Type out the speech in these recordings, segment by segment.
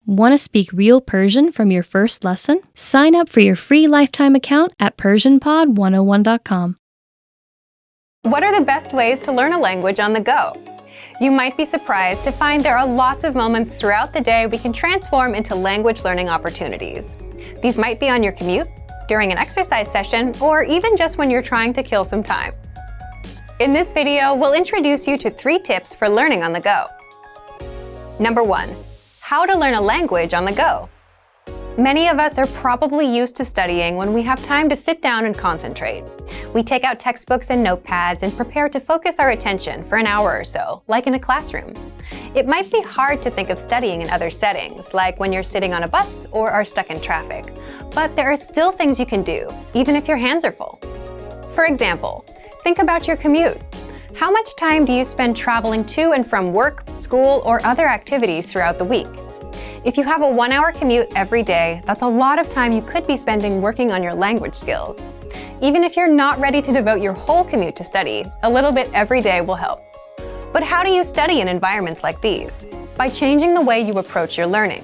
Want to speak real Persian from your first lesson? Sign up for your free lifetime account at PersianPod101.com. What are the best ways to learn a language on the go? You might be surprised to find there are lots of moments throughout the day we can transform into language learning opportunities. These might be on your commute, during an exercise session, or even just when you're trying to kill some time. In this video, we'll introduce you to 3 tips for learning on the go. Number 1. How to learn a language on the go. Many of us are probably used to studying when we have time to sit down and concentrate. We take out textbooks and notepads and prepare to focus our attention for an hour or so, like in a classroom. It might be hard to think of studying in other settings, like when you're sitting on a bus or are stuck in traffic. But there are still things you can do, even if your hands are full. For example, think about your commute. How much time do you spend traveling to and from work, school, or other activities throughout the week? If you have a 1-hour commute every day, that's a lot of time you could be spending working on your language skills. Even if you're not ready to devote your whole commute to study, a little bit every day will help. But how do you study in environments like these? By changing the way you approach your learning.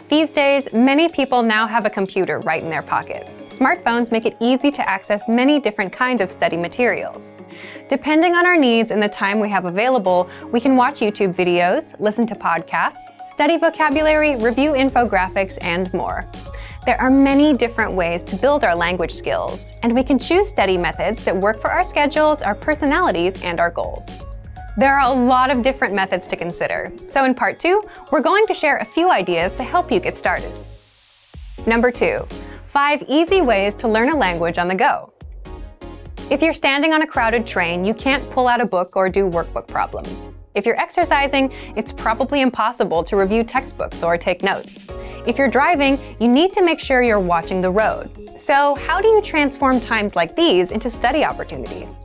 These days, many people now have a computer right in their pocket. Smartphones make it easy to access many different kinds of study materials. Depending on our needs and the time we have available, we can watch YouTube videos, listen to podcasts, study vocabulary, review infographics, and more. There are many different ways to build our language skills, and we can choose study methods that work for our schedules, our personalities, and our goals. There are a lot of different methods to consider, so in part 2, we're going to share a few ideas to help you get started. Number 2, 5 easy ways to learn a language on the go. If you're standing on a crowded train, you can't pull out a book or do workbook problems. If you're exercising, it's probably impossible to review textbooks or take notes. If you're driving, you need to make sure you're watching the road. So how do you transform times like these into study opportunities?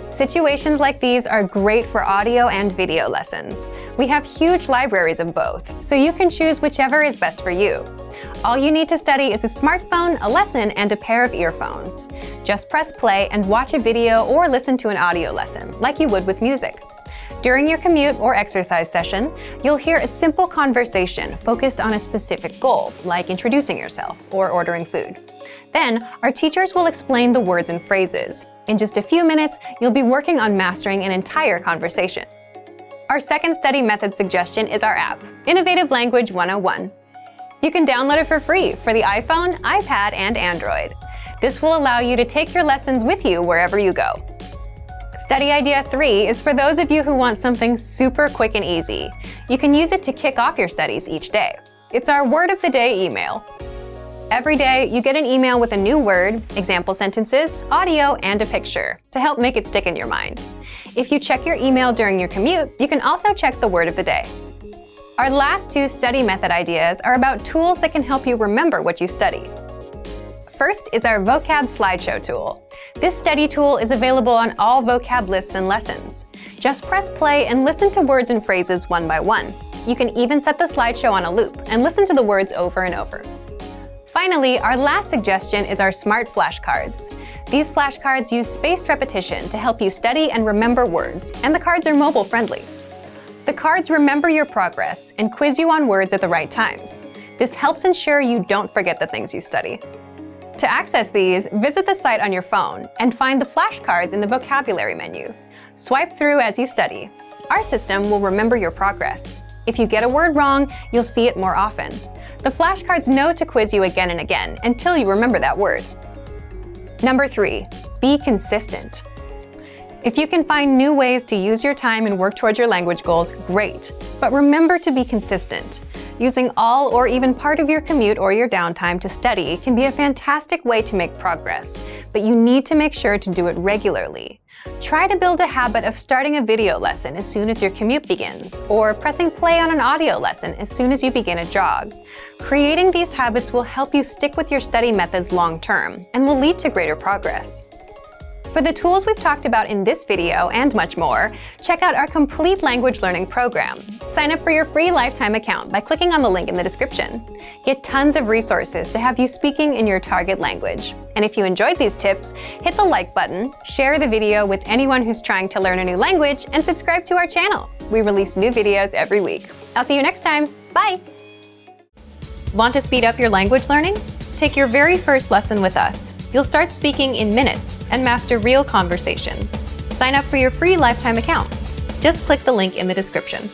Situations like these are great for audio and video lessons. We have huge libraries of both, so you can choose whichever is best for you. All you need to study is a smartphone, a lesson, and a pair of earphones. Just press play and watch a video or listen to an audio lesson, like you would with music. During your commute or exercise session, you'll hear a simple conversation focused on a specific goal, like introducing yourself or ordering food. Then, our teachers will explain the words and phrases. In just a few minutes, you'll be working on mastering an entire conversation. Our second study method suggestion is our app, Innovative Language 101. You can download it for free for the iPhone, iPad, and Android. This will allow you to take your lessons with you wherever you go. Study idea 3 is for those of you who want something super quick and easy. You can use it to kick off your studies each day. It's our word of the day email. Every day, you get an email with a new word, example sentences, audio, and a picture to help make it stick in your mind. If you check your email during your commute, you can also check the word of the day. Our last 2 study method ideas are about tools that can help you remember what you study. First is our vocab slideshow tool. This study tool is available on all vocab lists and lessons. Just press play and listen to words and phrases one by one. You can even set the slideshow on a loop and listen to the words over and over. Finally, our last suggestion is our smart flashcards. These flashcards use spaced repetition to help you study and remember words, and the cards are mobile friendly. The cards remember your progress and quiz you on words at the right times. This helps ensure you don't forget the things you study. To access these, visit the site on your phone and find the flashcards in the vocabulary menu. Swipe through as you study. Our system will remember your progress. If you get a word wrong, you'll see it more often. The flashcards know to quiz you again and again until you remember that word. Number 3, be consistent. If you can find new ways to use your time and work towards your language goals, great. But remember to be consistent. Using all or even part of your commute or your downtime to study can be a fantastic way to make progress, but you need to make sure to do it regularly. Try to build a habit of starting a video lesson as soon as your commute begins, or pressing play on an audio lesson as soon as you begin a jog. Creating these habits will help you stick with your study methods long term and will lead to greater progress. For the tools we've talked about in this video and much more, check out our complete language learning program. Sign up for your free lifetime account by clicking on the link in the description. Get tons of resources to have you speaking in your target language. And if you enjoyed these tips, hit the like button, share the video with anyone who's trying to learn a new language, and subscribe to our channel. We release new videos every week. I'll see you next time. Bye! Want to speed up your language learning? Take your very first lesson with us. You'll start speaking in minutes and master real conversations. Sign up for your free lifetime account. Just click the link in the description.